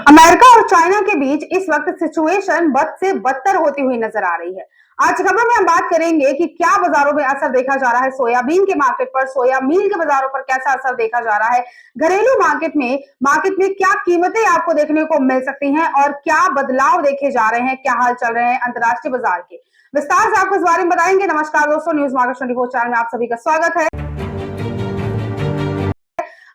America और China के बीच इस वक्त सिचुएशन बद से बदतर होती हुई नजर आ रही है। आज खबर में हम बात करेंगे कि क्या बाजारों में असर देखा जा रहा है सोयाबीन के मार्केट पर, सोया मील के बाजारों पर कैसा असर देखा जा रहा है, घरेलू मार्केट में क्या कीमतें आपको देखने को मिल सकती हैं और क्या बदलाव देखे जा रहे हैं, क्या हाल चल रहे हैं अंतर्राष्ट्रीय बाजार के। विस्तार से आपको इस बारे में बताएंगे। नमस्कार दोस्तों, न्यूज मार्केट 24 चैनल में आप सभी का स्वागत है।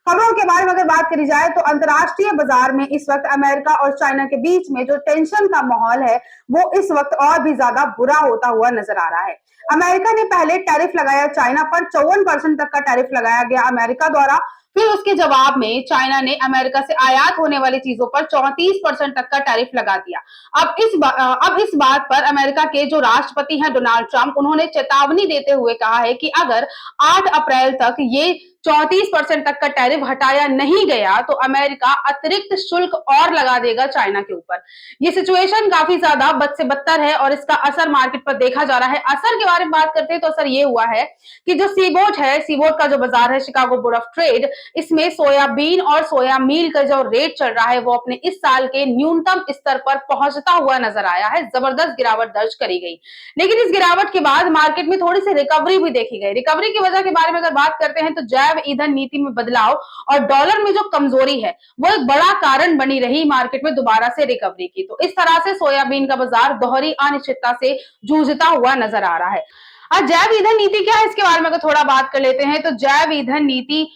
खबरों के बारे में अगर बात करी जाए तो अंतर्राष्ट्रीय बाजार में इस वक्त अमेरिका और चाइना के बीच में जो टेंशन का माहौल है वो इस वक्त और भी ज्यादा बुरा होता हुआ नजर आ रहा है। अमेरिका ने पहले टैरिफ लगाया चाइना पर, 54% तक का टैरिफ लगाया गया अमेरिका द्वारा। फिर उसके जवाब में चाइना ने अमेरिका से आयात होने वाली चीजों पर 34% तक का टैरिफ लगा दिया। अब इस बात पर अमेरिका के जो राष्ट्रपति हैं डोनाल्ड ट्रंप, उन्होंने चेतावनी देते हुए कहा है कि अगर 8 अप्रैल तक ये 34% तक का टैरिफ हटाया नहीं गया तो अमेरिका अतिरिक्त शुल्क और लगा देगा चाइना के ऊपर। ये सिचुएशन काफी ज्यादा बद से बदतर है और इसका असर मार्केट पर देखा जा रहा है। असर के बारे में बात करते हैं तो असर ये हुआ है कि जो सीबोट है, सीबोट का जो बाजार है, शिकागो बोर्ड ऑफ ट्रेड, इसमें सोयाबीन और सोया मील का जो रेट चल रहा है वो अपने इस साल के न्यूनतम स्तर पर पहुंचता हुआ नजर आया है। जबरदस्त गिरावट दर्ज करी गई, लेकिन इस गिरावट के बाद मार्केट में थोड़ी सी रिकवरी भी देखी गई। रिकवरी की वजह के बारे में अगर बात करते हैं तो जैव ईंधन नीति में बदलाव और डॉलर में जो कमजोरी है वो एक बड़ा कारण बनी रही मार्केट में दोबारा से रिकवरी की। तो इस तरह से सोयाबीन का बाजार दोहरी अनिश्चितता से जूझता हुआ नजर आ रहा है। आज जैव ईंधन नीति क्या है, इसके बारे में अगर थोड़ा बात कर लेते हैं तो जैव ईंधन नीति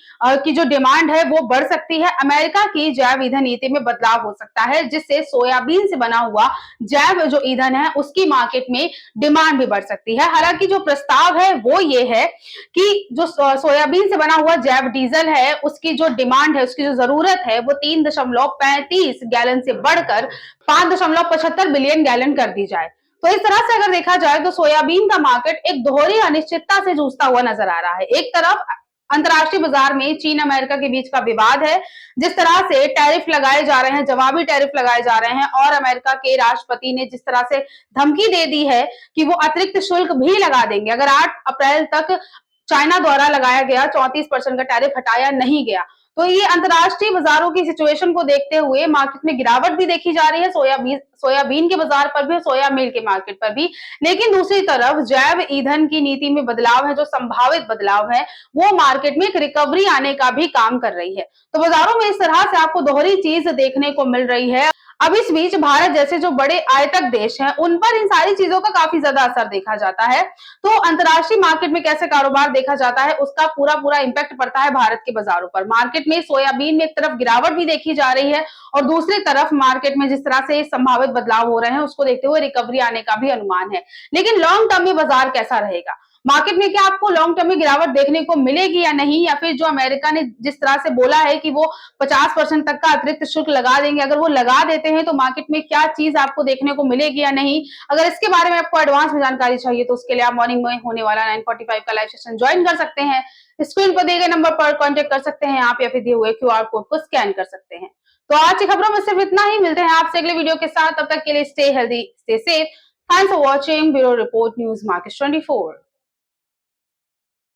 की जो डिमांड है वो बढ़ सकती है। अमेरिका की जैव ईंधन नीति में बदलाव हो सकता है जिससे सोयाबीन से बना हुआ जैव जो ईंधन है उसकी मार्केट में डिमांड भी बढ़ सकती है। हालांकि जो प्रस्ताव है वो ये है कि जो सोयाबीन से बना हुआ जैव डीजल है उसकी जो डिमांड है, उसकी जो जरूरत है वो 3.35 गैलन से बढ़कर 5.75 बिलियन गैलन कर दी जाए। तो इस तरह से अगर देखा जाए तो सोयाबीन का मार्केट एक दोहरी अनिश्चितता से जूझता हुआ नजर आ रहा है। एक तरफ अंतर्राष्ट्रीय बाजार में चीन अमेरिका के बीच का विवाद है, जिस तरह से टैरिफ लगाए जा रहे हैं, जवाबी टैरिफ लगाए जा रहे हैं, और अमेरिका के राष्ट्रपति ने जिस तरह से धमकी दे दी है कि वो अतिरिक्त शुल्क भी लगा देंगे अगर 8 अप्रैल तक चाइना द्वारा लगाया गया 34% का टैरिफ हटाया नहीं गया। तो ये अंतर्राष्ट्रीय बाजारों की सिचुएशन को देखते हुए मार्केट में गिरावट भी देखी जा रही है, सोयाबीन के बाजार पर भी, सोया मिल के मार्केट पर भी। लेकिन दूसरी तरफ जैव ईंधन की नीति में बदलाव है, जो संभावित बदलाव है, वो मार्केट में एक रिकवरी आने का भी काम कर रही है। तो बाजारों में इस तरह से आपको दोहरी चीज देखने को मिल रही है। अब इस बीच भारत जैसे जो बड़े आयतक देश हैं उन पर इन सारी चीजों का काफी ज्यादा असर देखा जाता है। तो अंतर्राष्ट्रीय मार्केट में कैसे कारोबार देखा जाता है उसका पूरा इम्पैक्ट पड़ता है भारत के बाजारों पर। मार्केट में सोयाबीन में एक तरफ गिरावट भी देखी जा रही है और दूसरी तरफ मार्केट में जिस तरह से संभावित बदलाव हो रहे हैं उसको देखते हुए रिकवरी आने का भी अनुमान है। लेकिन लॉन्ग टर्म में बाजार कैसा रहेगा, मार्केट में क्या आपको लॉन्ग टर्म में गिरावट देखने को मिलेगी या नहीं, या फिर जो अमेरिका ने जिस तरह से बोला है कि वो 50% तक का अतिरिक्त शुल्क लगा देंगे, अगर वो लगा देते हैं तो मार्केट में क्या चीज आपको देखने को मिलेगी या नहीं। अगर इसके बारे में आपको एडवांस में जानकारी चाहिए तो उसके लिए आप मॉर्निंग में होने वाला 9:45 का लाइव सेशन ज्वाइन कर सकते हैं। स्क्रीन पर दिए गए नंबर पर कॉन्टेक्ट कर सकते हैं आप, या फिर दिए हुए QR कोड को स्कैन कर सकते हैं। तो आज की खबरों में सिर्फ इतना ही। मिलते हैं आपसे अगले वीडियो के साथ, तब तक के लिए stay healthy, stay safe. Thanks for watching bureau report news market 24।